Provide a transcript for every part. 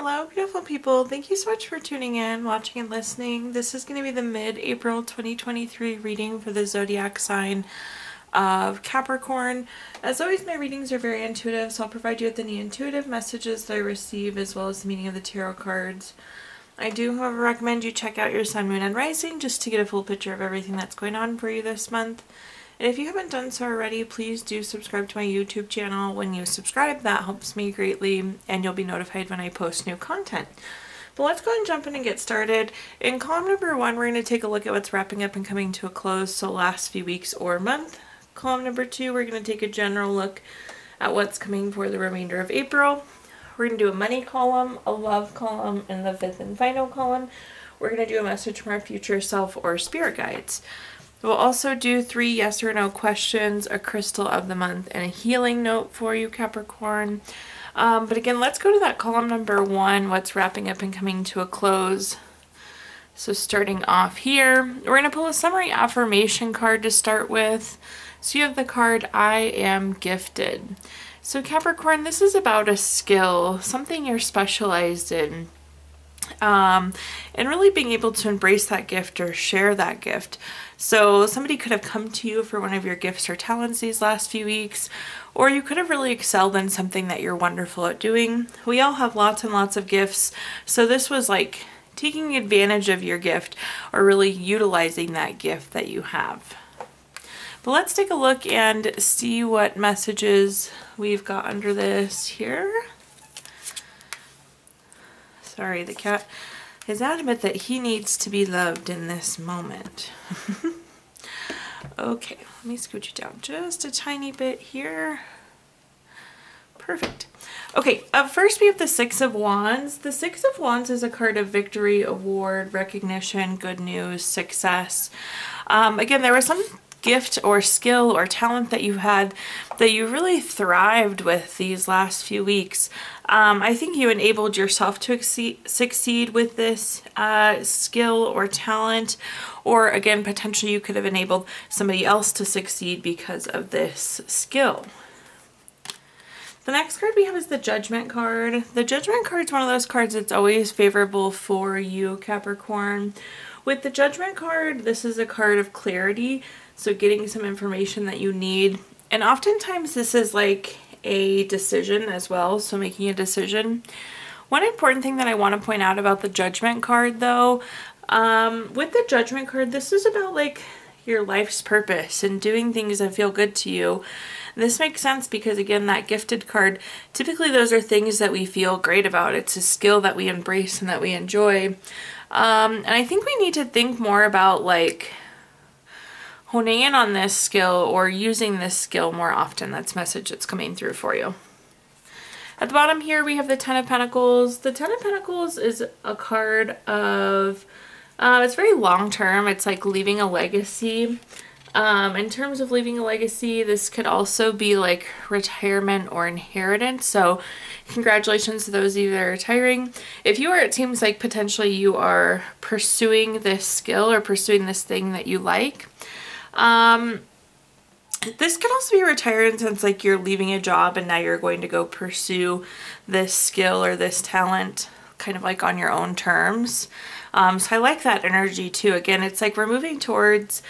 Hello, beautiful people. Thank you so much for tuning in, watching, and listening. This is going to be the mid-April 2023 reading for the zodiac sign of Capricorn. As always, my readings are very intuitive, so I'll provide you with any intuitive messages that I receive as well as the meaning of the tarot cards. I do, however, recommend you check out your sun, moon, and rising just to get a full picture of everything that's going on for you this month. And if you haven't done so already, please do subscribe to my YouTube channel. When you subscribe, that helps me greatly, and you'll be notified when I post new content. But let's go and jump in and get started. In column number 1, we're going to take a look at what's wrapping up and coming to a close, so last few weeks or month. Column number 2, we're going to take a general look at what's coming for the remainder of April. We're going to do a money column, a love column, and the 5th and final column. We're going to do a message from our future self or spirit guides. We'll also do 3 yes or no questions, a crystal of the month, and a healing note for you, Capricorn. But again, let's go to that column number 1, what's wrapping up and coming to a close. So starting off here, we're going to pull a summary affirmation card to start with. So you have the card, I am gifted. So Capricorn, this is about a skill, something you're specialized in. And really being able to embrace that gift or share that gift. So somebody could have come to you for one of your gifts or talents these last few weeks, or you could have really excelled in something that you're wonderful at doing. We all have lots and lots of gifts, so this was like taking advantage of your gift or really utilizing that gift that you have. But let's take a look and see what messages we've got under this here. Sorry, the cat is adamant that he needs to be loved in this moment. Okay, let me scooch it down just a tiny bit here. Perfect. Okay, up first we have the 6 of Wands. The 6 of Wands is a card of victory, award, recognition, good news, success. Again, there was some gift or skill or talent that you had that you really thrived with these last few weeks. I think you enabled yourself to succeed with this skill or talent, or again, potentially you could have enabled somebody else to succeed because of this skill. The next card we have is the Judgment card. The Judgment card is one of those cards that's always favorable for you, Capricorn. With the Judgment card, this is a card of clarity, so getting some information that you need. And oftentimes this is like a decision as well, so making a decision. One important thing that I want to point out about the Judgment card though, with the Judgment card, this is about like your life's purpose and doing things that feel good to you. This makes sense because again, that gifted card, typically those are things that we feel great about. It's a skill that we embrace and that we enjoy. And I think we need to think more about like honing in on this skill or using this skill more often. That's message that's coming through for you. At the bottom here we have the 10 of Pentacles. The 10 of Pentacles is a card of, it's very long term. It's like leaving a legacy. In terms of leaving a legacy, this could also be like retirement or inheritance. So congratulations to those of you that are retiring. If you are, it seems like potentially you are pursuing this skill or pursuing this thing that you like. This could also be retiring since like you're leaving a job and now you're going to go pursue this skill or this talent kind of like on your own terms. So I like that energy too. Again, it's like we're moving towards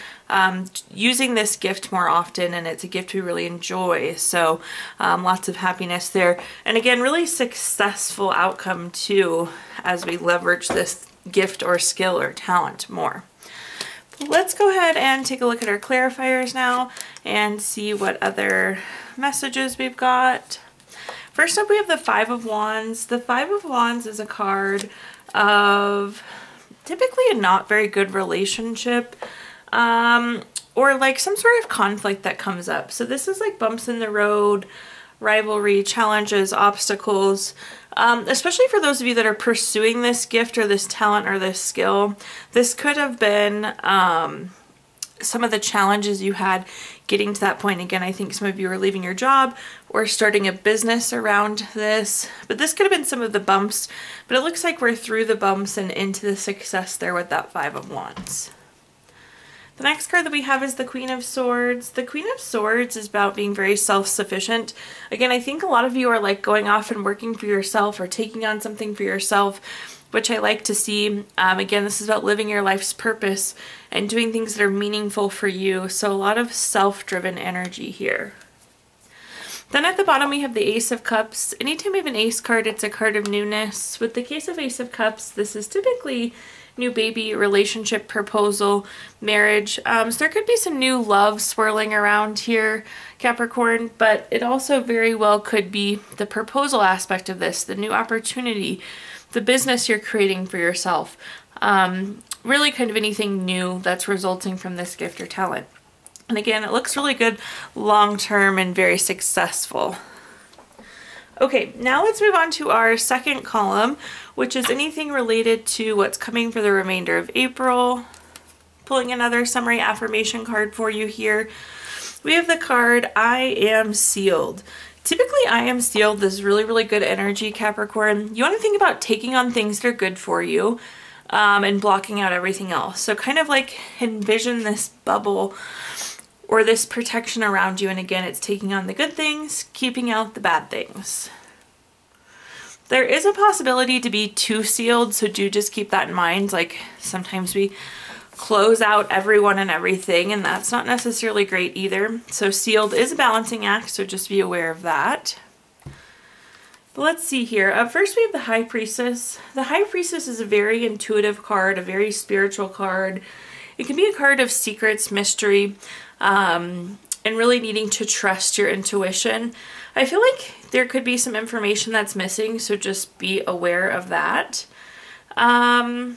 using this gift more often, and it's a gift we really enjoy. So lots of happiness there. And again, really successful outcome too as we leverage this gift or skill or talent more. Let's go ahead and take a look at our clarifiers now and see what other messages we've got. First up, we have the 5 of Wands. The 5 of Wands is a card of typically a not very good relationship, or like some sort of conflict that comes up. So this is like bumps in the road, rivalry, challenges, obstacles, especially for those of you that are pursuing this gift or this talent or this skill. This could have been some of the challenges you had getting to that point. Again, I think some of you are leaving your job or starting a business around this, but this could have been some of the bumps, but it looks like we're through the bumps and into the success there with that 5 of Wands. The next card that we have is the Queen of Swords. The Queen of Swords is about being very self-sufficient. Again, I think a lot of you are like going off and working for yourself or taking on something for yourself, which I like to see. Again, this is about living your life's purpose and doing things that are meaningful for you. So a lot of self-driven energy here. Then at the bottom we have the Ace of Cups. Anytime we have an Ace card, it's a card of newness. With the case of Ace of Cups, this is typically new baby, relationship, proposal, marriage. So there could be some new love swirling around here, Capricorn, but it also very well could be the proposal aspect of this, the new opportunity, the business you're creating for yourself. Really kind of anything new that's resulting from this gift or talent. And again, it looks really good long-term and very successful. Okay, now let's move on to our second column, which is anything related to what's coming for the remainder of April. Pulling another summary affirmation card for you here. We have the card, I am sealed. Typically, I am sealed is really, really good energy, Capricorn. You want to think about taking on things that are good for you and blocking out everything else. So kind of like envision this bubble or this protection around you, and again, it's taking on the good things, keeping out the bad things. There is a possibility to be too sealed, so do just keep that in mind. Like sometimes we close out everyone and everything, and that's not necessarily great either. So sealed is a balancing act, so just be aware of that. But let's see here. First we have the High Priestess. The High Priestess is a very intuitive card, a very spiritual card. It can be a card of secrets, mystery, and really needing to trust your intuition. I feel like there could be some information that's missing, so just be aware of that. So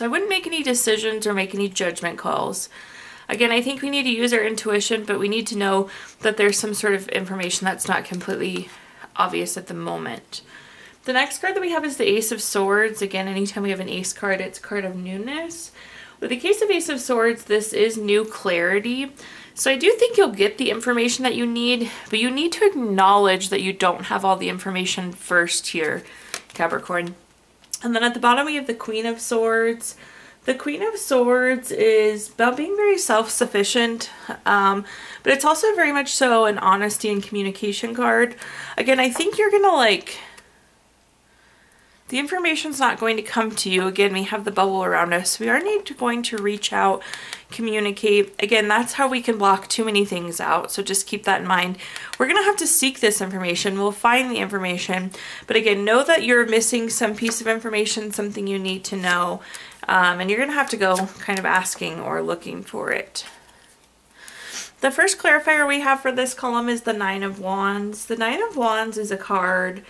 I wouldn't make any decisions or make any judgment calls. Again, I think we need to use our intuition, but we need to know that there's some sort of information that's not completely obvious at the moment. The next card that we have is the Ace of Swords. Again, anytime we have an Ace card, it's a card of newness. With the case of Ace of Swords, this is new clarity. So I do think you'll get the information that you need, but you need to acknowledge that you don't have all the information first here, Capricorn. And then at the bottom we have the Queen of Swords. The Queen of Swords is about being very self-sufficient, but it's also very much so an honesty and communication card. Again, I think you're gonna like, the information's not going to come to you. Again, we have the bubble around us. We are going to reach out, communicate. Again, that's how we can block too many things out. So just keep that in mind. We're going to have to seek this information. We'll find the information. But again, know that you're missing some piece of information, something you need to know. And you're going to have to go kind of asking or looking for it. The first clarifier we have for this column is the Nine of Wands. The Nine of Wands is a card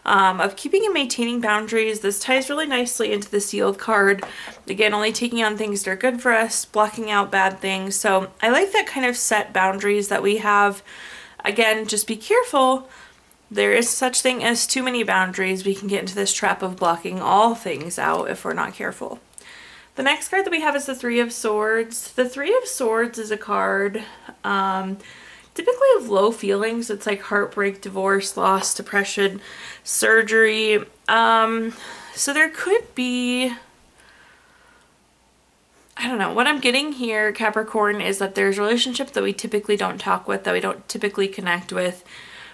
of keeping and maintaining boundaries. This ties really nicely into the sealed card. Again, only taking on things that are good for us, blocking out bad things. So I like that kind of set boundaries that we have. Again, just be careful. There is such thing as too many boundaries. We can get into this trap of blocking all things out if we're not careful. The next card that we have is the Three of Swords. The Three of Swords is a card typically of low feelings. It's like heartbreak, divorce, loss, depression, surgery. So there could be, I don't know, what I'm getting here, Capricorn, is that there's relationships that we typically don't talk with, that we don't typically connect with,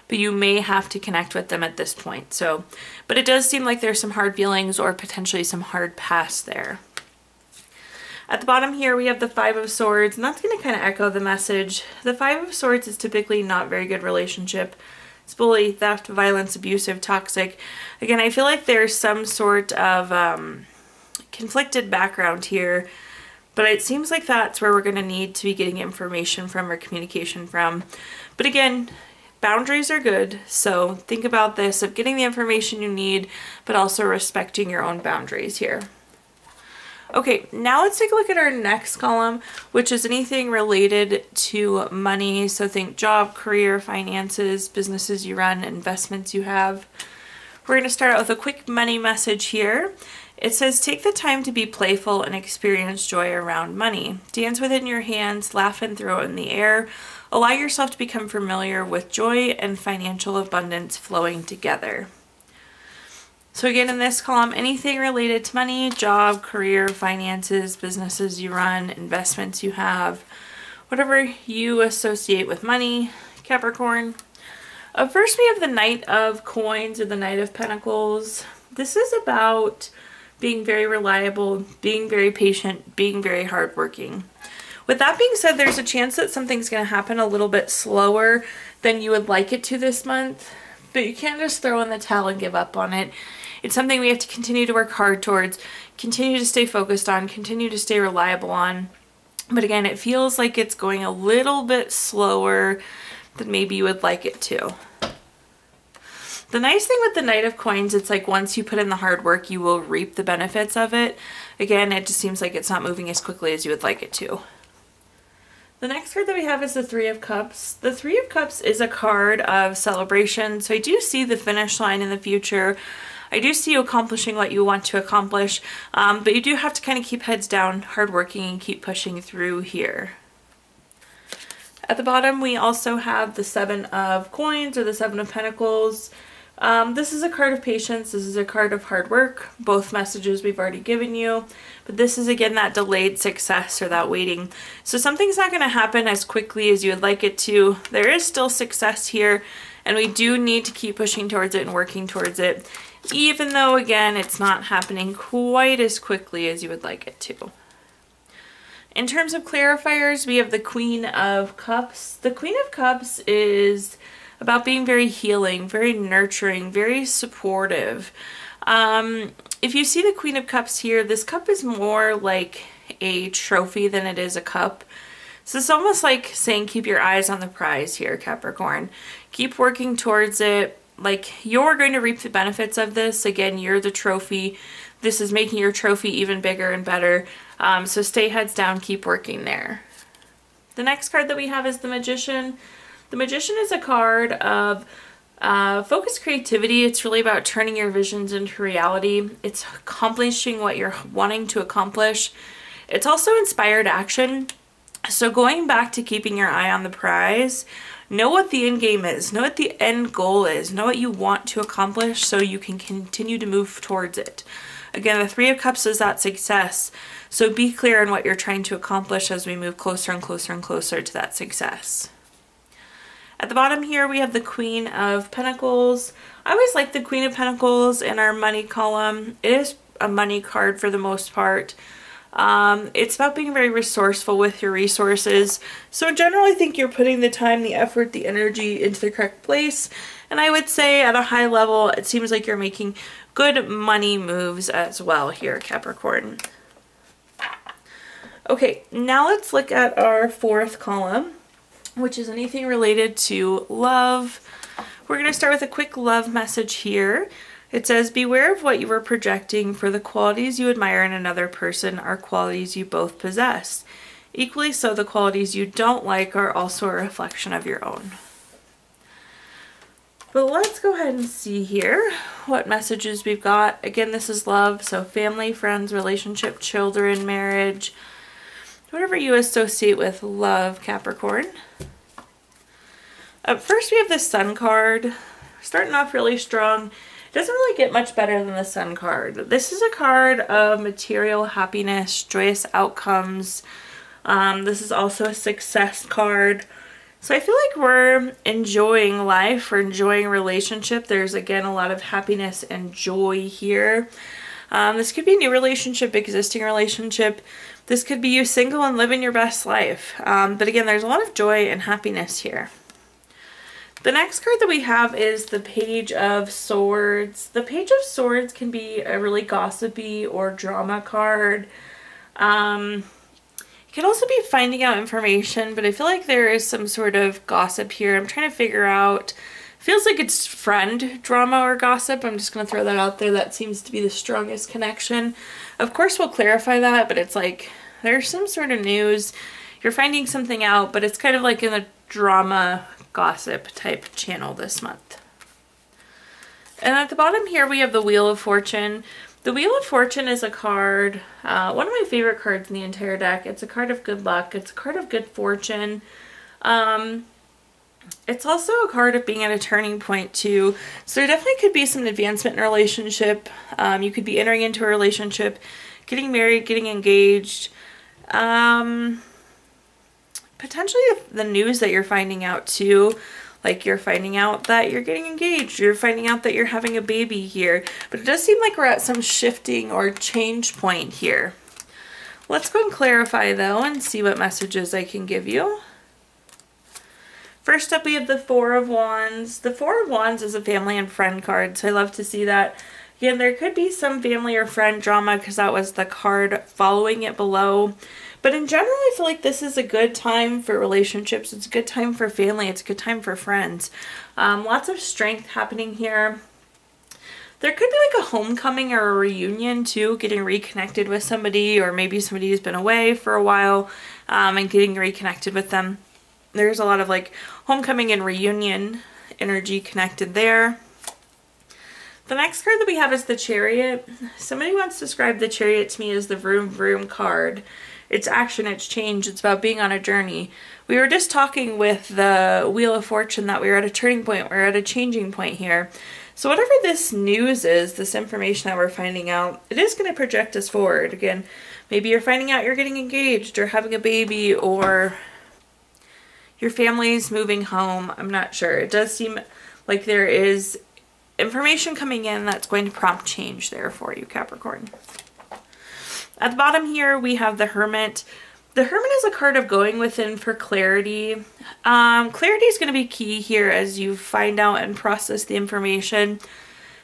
but you may have to connect with them at this point. So, but it does seem like there's some hard feelings or potentially some hard past there. At the bottom here, we have the Five of Swords, and that's going to kind of echo the message. The Five of Swords is typically not very good relationship. It's bully, theft, violence, abusive, toxic. Again, I feel like there's some sort of conflicted background here, but it seems like that's where we're going to need to be getting information from or communication from. But again, boundaries are good, so think about this, of getting the information you need, but also respecting your own boundaries here. Okay, now let's take a look at our next column, which is anything related to money. So think job, career, finances, businesses you run, investments you have. We're going to start out with a quick money message here. It says, take the time to be playful and experience joy around money. Dance within your hands, laugh and throw it in the air. Allow yourself to become familiar with joy and financial abundance flowing together. So again, in this column, anything related to money, job, career, finances, businesses you run, investments you have, whatever you associate with money, Capricorn. First, we have the Knight of Coins or the Knight of Pentacles. This is about being very reliable, being very patient, being very hardworking. With that being said, there's a chance that something's going to happen a little bit slower than you would like it to this month, but you can't just throw in the towel and give up on it. It's something we have to continue to work hard towards, continue to stay focused on, continue to stay reliable on. But again, it feels like it's going a little bit slower than maybe you would like it to. The nice thing with the Knight of Coins, it's like once you put in the hard work, you will reap the benefits of it. Again, it just seems like it's not moving as quickly as you would like it to. The next card that we have is the Three of Cups. The Three of Cups is a card of celebration. So I do see the finish line in the future. I do see you accomplishing what you want to accomplish, but you do have to kind of keep heads down, hardworking, and keep pushing through here. At the bottom, we also have the Seven of Coins or the Seven of Pentacles. This is a card of patience. This is a card of hard work. Both messages we've already given you. But this is, again, that delayed success or that waiting. So something's not going to happen as quickly as you would like it to. There is still success here, and we do need to keep pushing towards it and working towards it, even though, again, it's not happening quite as quickly as you would like it to. In terms of clarifiers, we have the Queen of Cups. The Queen of Cups is about being very healing, very nurturing, very supportive. If you see the Queen of Cups here, this cup is more like a trophy than it is a cup. So it's almost like saying keep your eyes on the prize here, Capricorn. Keep working towards it. Like, you're going to reap the benefits of this. Again, you're the trophy. This is making your trophy even bigger and better. So stay heads down, keep working there. The next card that we have is the Magician. The Magician is a card of focused creativity. It's really about turning your visions into reality. It's accomplishing what you're wanting to accomplish. It's also inspired action. So going back to keeping your eye on the prize, know what the end game is, know what the end goal is, know what you want to accomplish so you can continue to move towards it. Again, the Three of Cups is that success. So be clear on what you're trying to accomplish as we move closer and closer and closer to that success. At the bottom here, we have the Queen of Pentacles. I always like the Queen of Pentacles in our money column. It is a money card for the most part. It's about being very resourceful with your resources. So in general, I think you're putting the time, the effort, the energy into the correct place. And I would say at a high level, it seems like you're making good money moves as well here, Capricorn. Okay, now let's look at our fourth column, which is anything related to love. We're going to start with a quick love message here. It says, beware of what you are projecting, for the qualities you admire in another person are qualities you both possess. Equally so, the qualities you don't like are also a reflection of your own. But let's go ahead and see here what messages we've got. Again, this is love, so family, friends, relationship, children, marriage, whatever you associate with love, Capricorn. Up first, we have the Sun card. Starting off really strong. It doesn't really get much better than the Sun card. This is a card of material happiness, joyous outcomes. This is also a success card. So I feel like we're enjoying life, we're enjoying a relationship. There's, again, a lot of happiness and joy here. This could be a new relationship, existing relationship. This could be you single and living your best life. But again, there's a lot of joy and happiness here. The next card that we have is the Page of Swords. The Page of Swords can be a really gossipy or drama card. It can also be finding out information, but I feel like there is some sort of gossip here. I'm trying to figure out, feels like it's friend drama or gossip. I'm just going to throw that out there. That seems to be the strongest connection. Of course, we'll clarify that, but it's like there's some sort of news. You're finding something out, but it's kind of like in a drama gossip type channel this month. And at the bottom here, we have the Wheel of Fortune. The Wheel of Fortune is a card, one of my favorite cards in the entire deck. It's a card of good luck. It's a card of good fortune. It's also a card of being at a turning point too. So there definitely could be some advancement in a relationship. You could be entering into a relationship, getting married, getting engaged. Potentially the news that you're finding out too. Like you're finding out that you're getting engaged. You're finding out that you're having a baby here. But it does seem like we're at some shifting or change point here. Let's go and clarify though and see what messages I can give you. First up, we have the Four of Wands. The Four of Wands is a family and friend card, so I love to see that. Again, there could be some family or friend drama because that was the card following it below. But in general, I feel like this is a good time for relationships. It's a good time for family. It's a good time for friends. Lots of strength happening here. There could be like a homecoming or a reunion too, getting reconnected with somebody, or maybe somebody who's been away for a while and getting reconnected with them. There's a lot of like homecoming and reunion energy connected there. The next card that we have is the Chariot. Somebody once described the Chariot to me as the vroom vroom card. It's action, it's change, it's about being on a journey. We were just talking with the Wheel of Fortune that we were at a turning point, we're at a changing point here. So whatever this news is, this information that we're finding out, it is going to project us forward. Again, maybe you're finding out you're getting engaged or having a baby, or your family's moving home. I'm not sure. It does seem like there is information coming in that's going to prompt change there for you, Capricorn. At the bottom here, we have the Hermit. The Hermit is a card of going within for clarity. Clarity is going to be key here as you find out and process the information.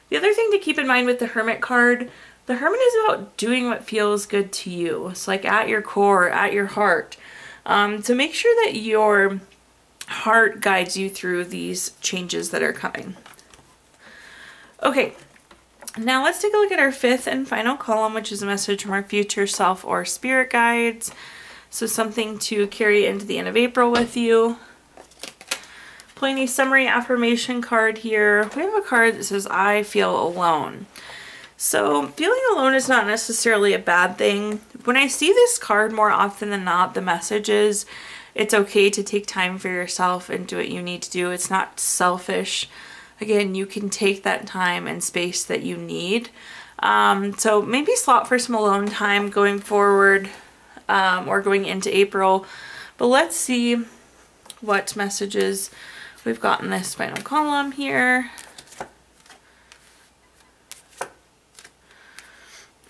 The other thing to keep in mind with the Hermit card, the Hermit is about doing what feels good to you. It's like at your core, at your heart. So make sure that your heart guides you through these changes that are coming. Okay, now let's take a look at our fifth and final column, which is a message from our future self or spirit guides. So something to carry into the end of April with you. Pulling a summary affirmation card here. We have a card that says, I feel alone. So feeling alone is not necessarily a bad thing. When I see this card more often than not, the message is it's okay to take time for yourself and do what you need to do. It's not selfish. Again, you can take that time and space that you need. So maybe slot for some alone time going forward or going into April. But let's see what messages we've got in this final column here.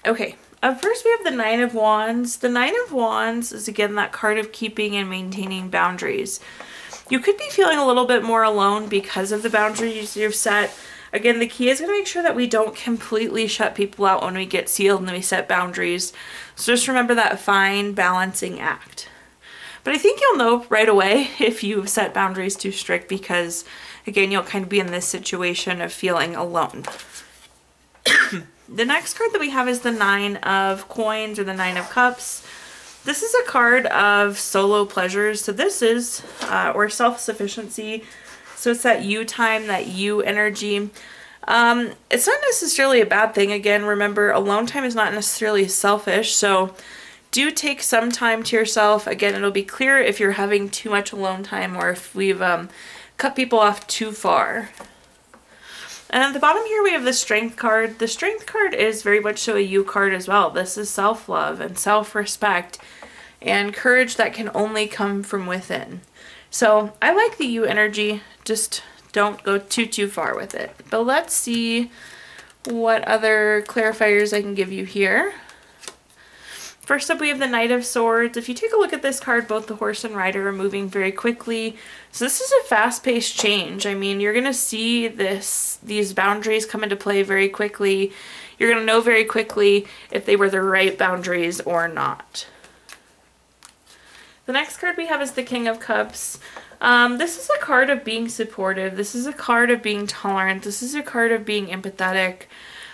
Okay, first we have the Nine of Wands. The Nine of Wands is again that card of keeping and maintaining boundaries. You could be feeling a little bit more alone because of the boundaries you've set. Again, the key is going to make sure that we don't completely shut people out when we get sealed and we set boundaries. So just remember that fine balancing act. But I think you'll know right away if you set boundaries too strict because, again, you'll kind of be in this situation of feeling alone. The next card that we have is the Nine of Coins or the Nine of Cups. This is a card of solo pleasures. So this is, or self-sufficiency. So it's that you time, that you energy. It's not necessarily a bad thing. Again, remember, alone time is not necessarily selfish. So do take some time to yourself. Again, it'll be clear if you're having too much alone time or if we've cut people off too far. And at the bottom here we have the Strength card. The Strength card is very much so a you card as well. This is self-love and self-respect and courage that can only come from within. So I like the you energy, just don't go too far with it. But let's see what other clarifiers I can give you here. First up, we have the Knight of Swords. If you take a look at this card, both the horse and rider are moving very quickly. So this is a fast-paced change. I mean, you're going to see these boundaries come into play very quickly. You're going to know very quickly if they were the right boundaries or not. The next card we have is the King of Cups. This is a card of being supportive. This is a card of being tolerant. This is a card of being empathetic.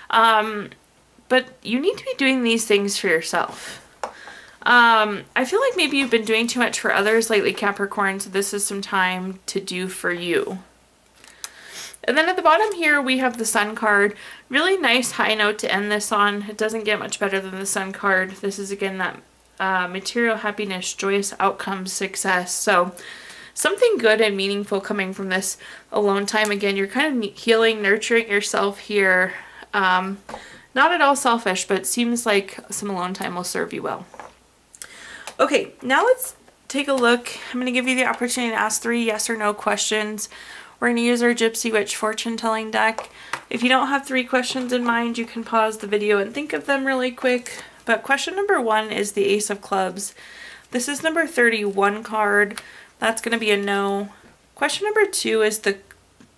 But you need to be doing these things for yourself. I feel like maybe you've been doing too much for others lately, Capricorn, so this is some time to do for you. And then at the bottom here, we have the Sun card. Really nice high note to end this on. It doesn't get much better than the Sun card. This is, again, that material happiness, joyous outcomes, success. So something good and meaningful coming from this alone time. Again, you're kind of healing, nurturing yourself here. Not at all selfish, but it seems like some alone time will serve you well. Okay, now let's take a look. I'm going to give you the opportunity to ask 3 yes or no questions. We're going to use our Gypsy Witch fortune telling deck. If you don't have 3 questions in mind, you can pause the video and think of them really quick. But question number 1 is the Ace of Clubs. This is number 31 card. That's going to be a no. Question number 2 is the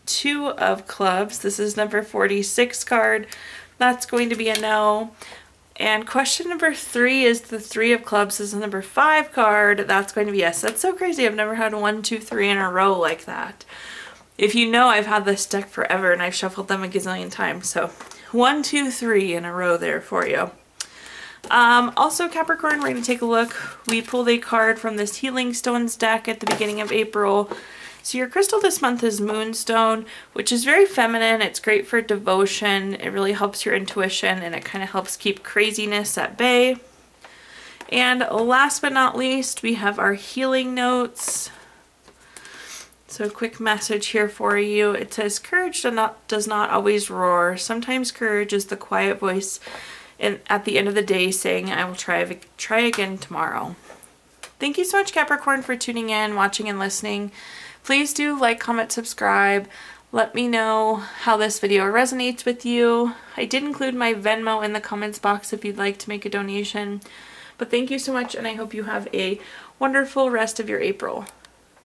2 of Clubs. This is number 46 card. That's going to be a no. And question number 3 is the 3 of Clubs. This is number 5 card. That's going to be yes. That's so crazy. I've never had 1, 2, 3 in a row like that. If you know, I've had this deck forever and I've shuffled them a gazillion times. So 1, 2, 3 in a row there for you. Also, Capricorn, we're going to take a look. We pulled a card from this Healing Stones deck at the beginning of April. So your crystal this month is Moonstone, which is very feminine. It's great for devotion. It really helps your intuition, and it kind of helps keep craziness at bay. And last but not least, we have our healing notes. So a quick message here for you. It says, courage does not always roar. Sometimes courage is the quiet voice at the end of the day saying, I will try again tomorrow. Thank you so much, Capricorn, for tuning in, watching, and listening. Please do like, comment, subscribe. Let me know how this video resonates with you. I did include my Venmo in the comments box if you'd like to make a donation. But thank you so much, and I hope you have a wonderful rest of your April.